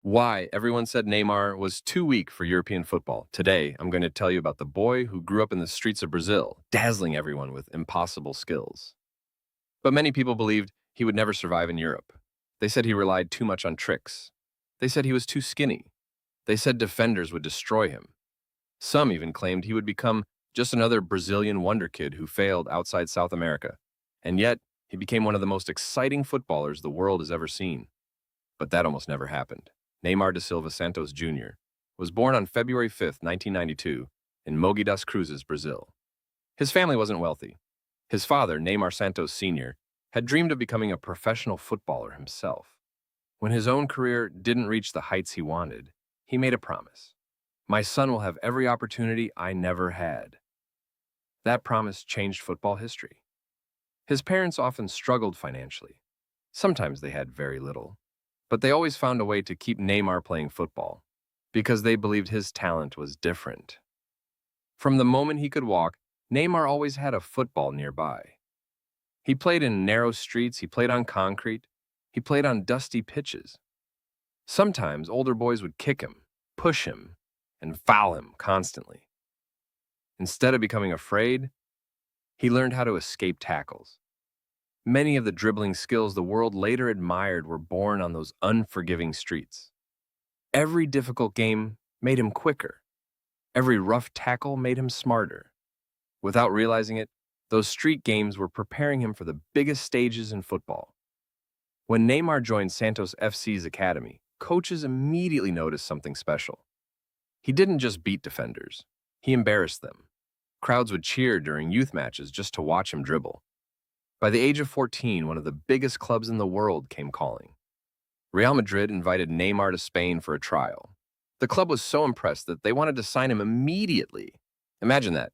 Why everyone said Neymar was too weak for European football. Today, I'm going to tell you about the boy who grew up in the streets of Brazil, dazzling everyone with impossible skills. But many people believed he would never survive in Europe. They said he relied too much on tricks. They said he was too skinny. They said defenders would destroy him. Some even claimed he would become just another Brazilian wonder kid who failed outside South America. And yet, he became one of the most exciting footballers the world has ever seen. But that almost never happened. Neymar da Silva Santos Jr. was born on February 5, 1992, in Mogi das Cruzes, Brazil. His family wasn't wealthy. His father, Neymar Santos Sr., had dreamed of becoming a professional footballer himself. When his own career didn't reach the heights he wanted, he made a promise. My son will have every opportunity I never had. That promise changed football history. His parents often struggled financially. Sometimes they had very little. But they always found a way to keep Neymar playing football because they believed his talent was different. From the moment he could walk, Neymar always had a football nearby. He played in narrow streets, he played on concrete, he played on dusty pitches. Sometimes older boys would kick him, push him, and foul him constantly. Instead of becoming afraid, he learned how to escape tackles. Many of the dribbling skills the world later admired were born on those unforgiving streets. Every difficult game made him quicker. Every rough tackle made him smarter. Without realizing it, those street games were preparing him for the biggest stages in football. When Neymar joined Santos FC's academy, coaches immediately noticed something special. He didn't just beat defenders, he embarrassed them. Crowds would cheer during youth matches just to watch him dribble. By the age of 14, one of the biggest clubs in the world came calling. Real Madrid invited Neymar to Spain for a trial. The club was so impressed that they wanted to sign him immediately. Imagine that.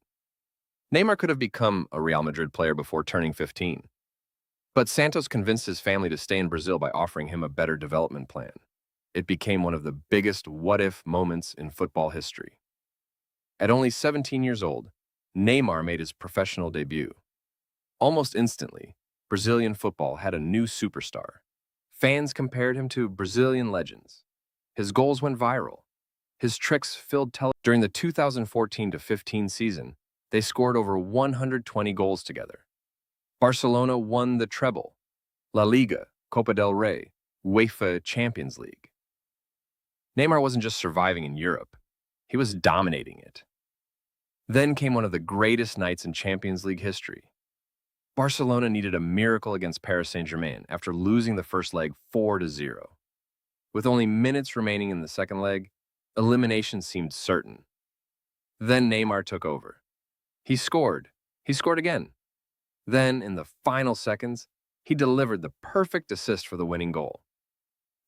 Neymar could have become a Real Madrid player before turning 15. But Santos convinced his family to stay in Brazil by offering him a better development plan. It became one of the biggest what-if moments in football history. At only 17 years old, Neymar made his professional debut. Almost instantly, Brazilian football had a new superstar. Fans compared him to Brazilian legends. His goals went viral. His tricks filled television. During the 2014-15 season, they scored over 120 goals together. Barcelona won the treble, La Liga, Copa del Rey, UEFA Champions League. Neymar wasn't just surviving in Europe, he was dominating it. Then came one of the greatest nights in Champions League history. Barcelona needed a miracle against Paris Saint-Germain after losing the first leg 4-0. With only minutes remaining in the second leg, elimination seemed certain. Then Neymar took over. He scored. He scored again. Then, in the final seconds, he delivered the perfect assist for the winning goal.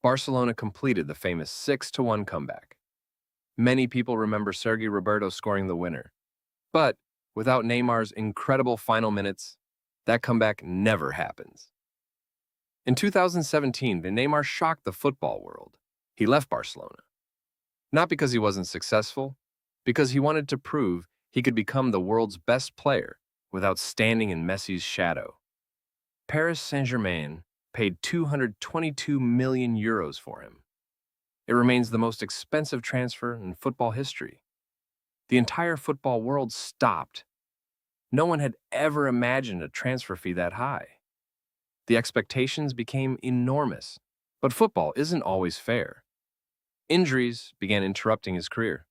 Barcelona completed the famous 6-1 comeback. Many people remember Sergi Roberto scoring the winner. But without Neymar's incredible final minutes, that comeback never happens. In 2017, Neymar shocked the football world. He left Barcelona. Not because he wasn't successful, because he wanted to prove he could become the world's best player without standing in Messi's shadow. Paris Saint-Germain paid 222 million euros for him. It remains the most expensive transfer in football history. The entire football world stopped. No one had ever imagined a transfer fee that high. The expectations became enormous, but football isn't always fair. Injuries began interrupting his career.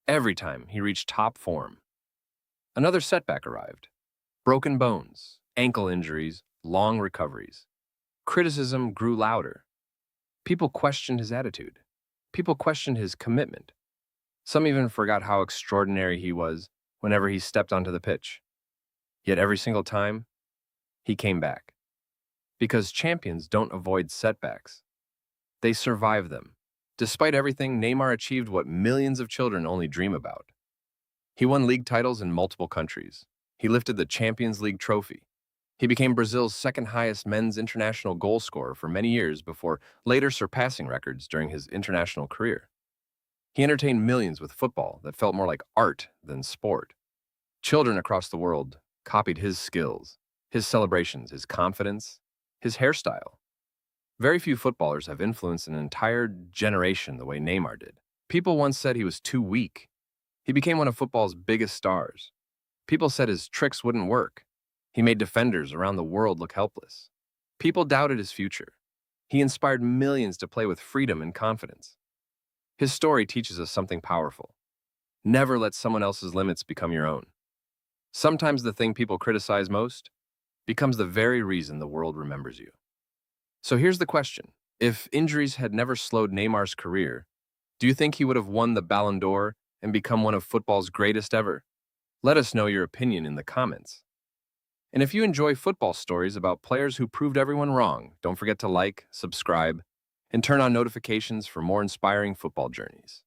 Every time he reached top form, another setback arrived. Broken bones, ankle injuries, long recoveries. Criticism grew louder. People questioned his attitude. People questioned his commitment. Some even forgot how extraordinary he was whenever he stepped onto the pitch. Yet every single time, he came back. Because champions don't avoid setbacks. They survive them. Despite everything, Neymar achieved what millions of children only dream about. He won league titles in multiple countries. He lifted the Champions League trophy. He became Brazil's second highest men's international goal scorer for many years before later surpassing records during his international career. He entertained millions with football that felt more like art than sport. Children across the world copied his skills, his celebrations, his confidence, his hairstyle. Very few footballers have influenced an entire generation the way Neymar did. People once said he was too weak. He became one of football's biggest stars. People said his tricks wouldn't work. He made defenders around the world look helpless. People doubted his future. He inspired millions to play with freedom and confidence. His story teaches us something powerful. Never let someone else's limits become your own. Sometimes the thing people criticize most becomes the very reason the world remembers you. So here's the question. If injuries had never slowed Neymar's career, do you think he would have won the Ballon d'Or and become one of football's greatest ever? Let us know your opinion in the comments. And if you enjoy football stories about players who proved everyone wrong, don't forget to like, subscribe, and turn on notifications for more inspiring football journeys.